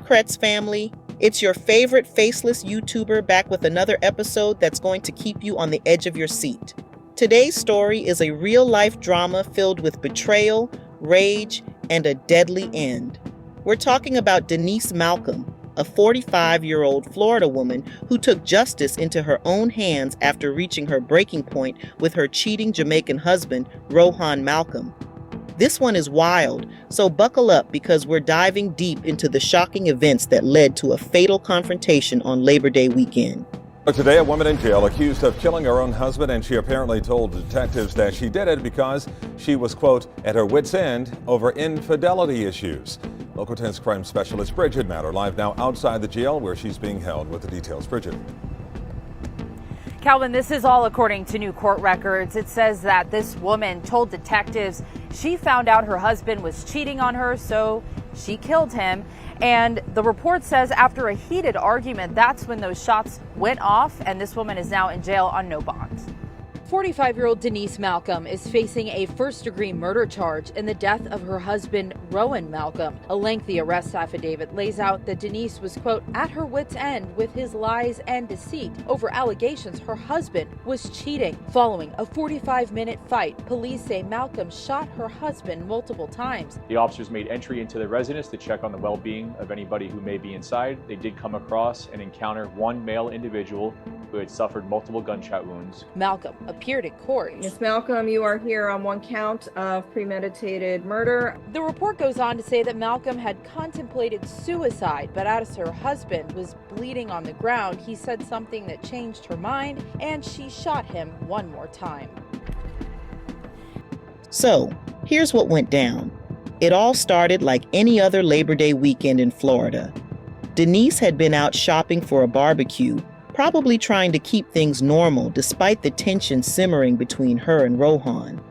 Kretz family, it's your favorite faceless YouTuber back with another episode that's going to keep you on the edge of your seat. Today's story is a real-life drama filled with betrayal, rage, and a deadly end. We're talking about Denise Malcolm, a 45-year-old Florida woman who took justice into her own hands after reaching her breaking point with her cheating Jamaican husband, Rohan Malcolm. This one is wild, so buckle up because we're diving deep into the shocking events that led to a fatal confrontation on Labor Day weekend. Today, a woman in jail accused of killing her own husband, and she apparently told detectives that she did it because she was, quote, at her wit's end over infidelity issues. Local 10's crime specialist Bridget Matter live now outside the jail where she's being held with the details. Bridget. Calvin, this is all according to new court records. It says that this woman told detectives she found out her husband was cheating on her, so she killed him. And the report says after a heated argument, that's when those shots went off, and this woman is now in jail on no bond. 45-year-old Denise Malcolm is facing a first-degree murder charge in the death of her husband, Rohan Malcolm. A lengthy arrest affidavit lays out that Denise was, quote, at her wit's end with his lies and deceit over allegations her husband was cheating. Following a 45-minute fight, police say Malcolm shot her husband multiple times. The officers made entry into the residence to check on the well-being of anybody who may be inside. They did come across and encounter one male individual who had suffered multiple gunshot wounds. Malcolm appeared in court. Ms. Malcolm, you are here on one count of premeditated murder. The report goes on to say that Malcolm had contemplated suicide, but as her husband was bleeding on the ground, he said something that changed her mind, and she shot him one more time. So, here's what went down. It all started like any other Labor Day weekend in Florida. Denise had been out shopping for a barbecue, probably trying to keep things normal despite the tension simmering between her and Rohan.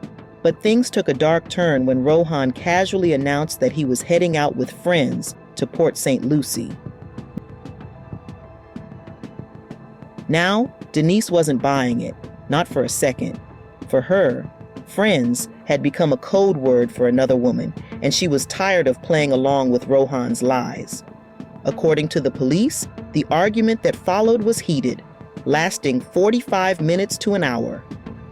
But things took a dark turn when Rohan casually announced that he was heading out with friends to Port St. Lucie. Now, Denise wasn't buying it, not for a second. For her, friends had become a code word for another woman, and she was tired of playing along with Rohan's lies. According to the police, the argument that followed was heated, lasting 45 minutes to an hour.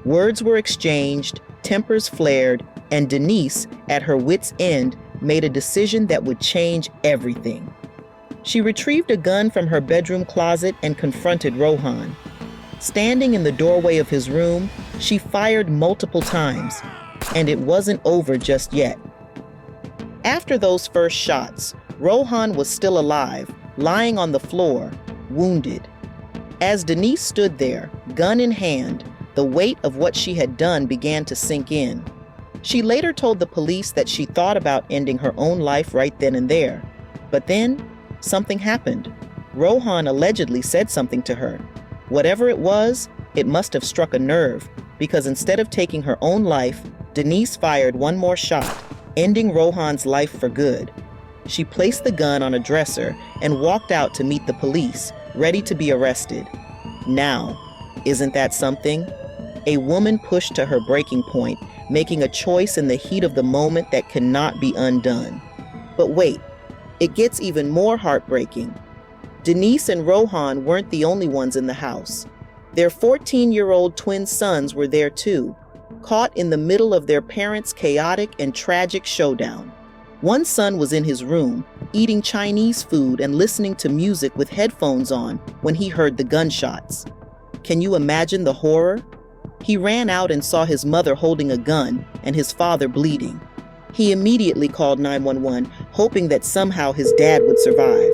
Words were exchanged, tempers flared, and Denise, at her wit's end, made a decision that would change everything. She retrieved a gun from her bedroom closet and confronted Rohan. Standing in the doorway of his room, she fired multiple times, and it wasn't over just yet. After those first shots, Rohan was still alive, lying on the floor, wounded. As Denise stood there, gun in hand, the weight of what she had done began to sink in. She later told the police that she thought about ending her own life right then and there. But then, something happened. Rohan allegedly said something to her. Whatever it was, it must have struck a nerve, because instead of taking her own life, Denise fired one more shot, ending Rohan's life for good. She placed the gun on a dresser and walked out to meet the police, ready to be arrested. Now, isn't that something? A woman pushed to her breaking point, making a choice in the heat of the moment that cannot be undone. But wait, it gets even more heartbreaking. Denise and Rohan weren't the only ones in the house. Their 14-year-old twin sons were there too, caught in the middle of their parents' chaotic and tragic showdown. One son was in his room, eating Chinese food and listening to music with headphones on when he heard the gunshots. Can you imagine the horror? He ran out and saw his mother holding a gun and his father bleeding. He immediately called 911, hoping that somehow his dad would survive.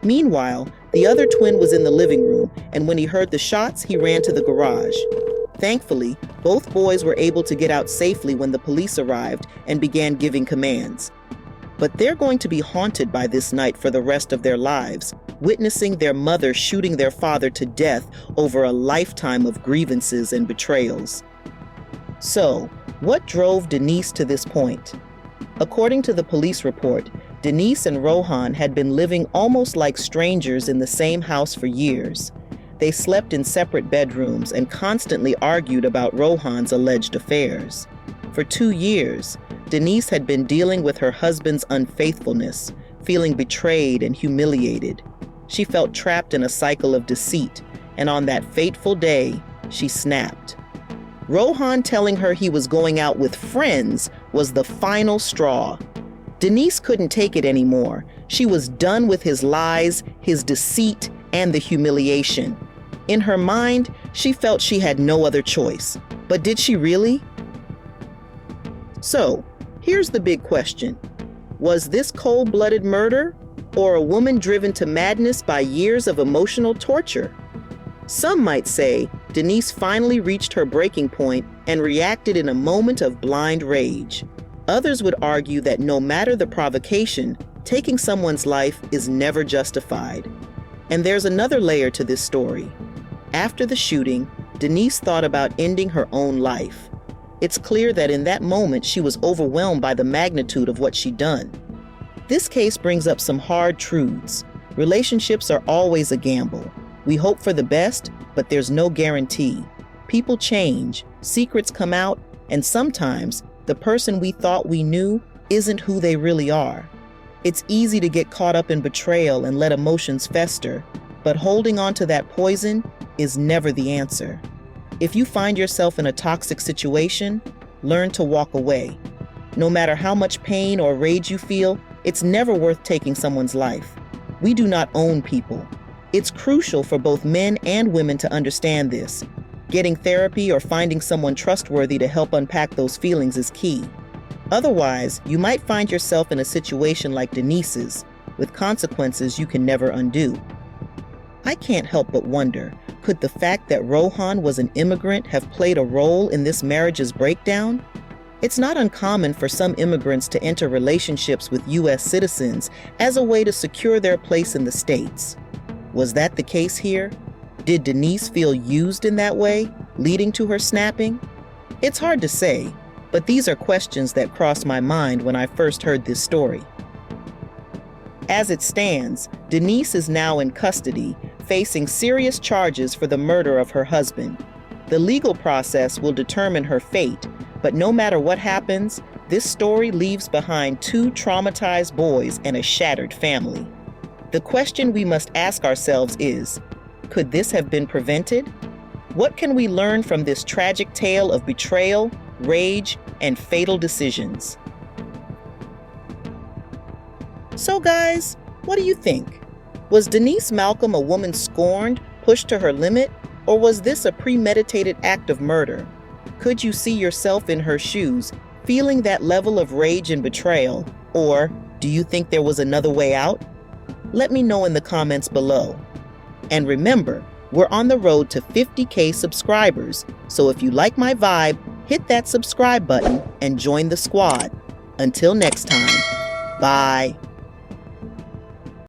Meanwhile, the other twin was in the living room, and when he heard the shots, he ran to the garage. Thankfully, both boys were able to get out safely when the police arrived and began giving commands. But they're going to be haunted by this night for the rest of their lives, witnessing their mother shooting their father to death over a lifetime of grievances and betrayals. So, what drove Denise to this point? According to the police report, Denise and Rohan had been living almost like strangers in the same house for years. They slept in separate bedrooms and constantly argued about Rohan's alleged affairs. For 2 years, Denise had been dealing with her husband's unfaithfulness, feeling betrayed and humiliated. She felt trapped in a cycle of deceit, and on that fateful day, she snapped. Rohan telling her he was going out with friends was the final straw. Denise couldn't take it anymore. She was done with his lies, his deceit, and the humiliation. In her mind, she felt she had no other choice. But did she really? So, here's the big question. Was this cold-blooded murder, or a woman driven to madness by years of emotional torture? Some might say Denise finally reached her breaking point and reacted in a moment of blind rage. Others would argue that no matter the provocation, taking someone's life is never justified. And there's another layer to this story. After the shooting, Denise thought about ending her own life. It's clear that in that moment she was overwhelmed by the magnitude of what she'd done. This case brings up some hard truths. Relationships are always a gamble. We hope for the best, but there's no guarantee. People change, secrets come out, and sometimes the person we thought we knew isn't who they really are. It's easy to get caught up in betrayal and let emotions fester, but holding on to that poison is never the answer. If you find yourself in a toxic situation, learn to walk away. No matter how much pain or rage you feel, it's never worth taking someone's life. We do not own people. It's crucial for both men and women to understand this. Getting therapy or finding someone trustworthy to help unpack those feelings is key. Otherwise, you might find yourself in a situation like Denise's, with consequences you can never undo. I can't help but wonder, could the fact that Rohan was an immigrant have played a role in this marriage's breakdown? It's not uncommon for some immigrants to enter relationships with U.S. citizens as a way to secure their place in the States. Was that the case here? Did Denise feel used in that way, leading to her snapping? It's hard to say, but these are questions that crossed my mind when I first heard this story. As it stands, Denise is now in custody, facing serious charges for the murder of her husband. The legal process will determine her fate, but no matter what happens, this story leaves behind two traumatized boys and a shattered family. The question we must ask ourselves is, could this have been prevented? What can we learn from this tragic tale of betrayal, rage, and fatal decisions? So guys, what do you think? Was Denise Malcolm a woman scorned, pushed to her limit, or was this a premeditated act of murder? Could you see yourself in her shoes, feeling that level of rage and betrayal, or do you think there was another way out? Let me know in the comments below. And remember, we're on the road to 50K subscribers, so if you like my vibe, hit that subscribe button and join the squad. Until next time, bye.